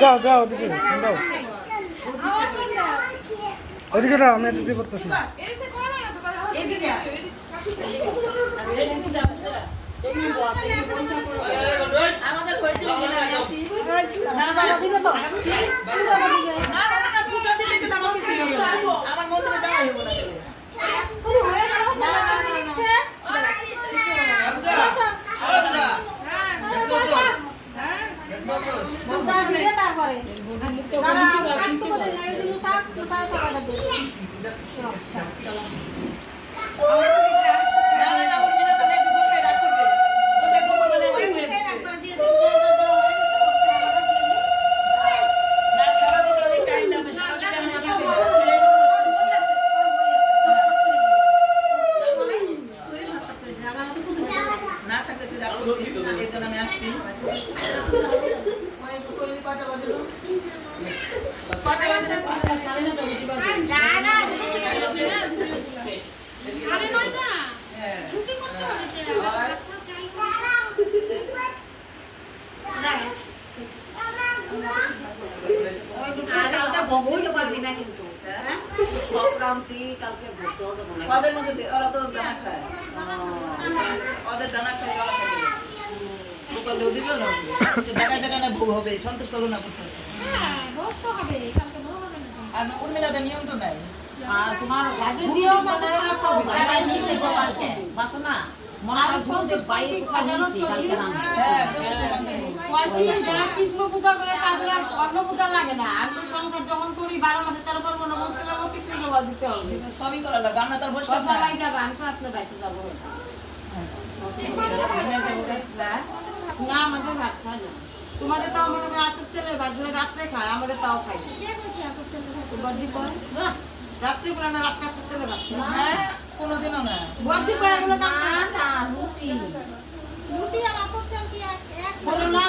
দাও দাও ওদিকে দাও ওদিকে দাও, আমি এদিকে করতেছি। আমাদের হয়েছে আমার মন থেকে যাওয়া হইব না। সন্তোষ করো না আর উর্মিলাদের নিয়ম তো নাই। তোমার নিয়ম বাসো না কৃষ্ণ পূজা করে তাদের আর অন্য পূজা লাগে না। আমি তো সংসার যখন করি 12 মাসে 13 পারবো না বলতে যাবো কৃষ্ণ জবা দিতে হবে, সবই করা লাগে। আমরা তার বসে সবাই যাবে, আমি তো আপনার বাড়িতে যাবো না। আমাদের ভাত খায় না, তোমাদের তাও মনে করো আতপ তেলের ভাত গুলো রাত্রে খায়, আমাদের তাও খাই রাত্রে গুলো না, রাত্রে আতপ তেলের ভাত কোনোদিনও না। বদ্দি করে এগুলো কাঁদা রুটি আর আতপ চাল কি এক বলো না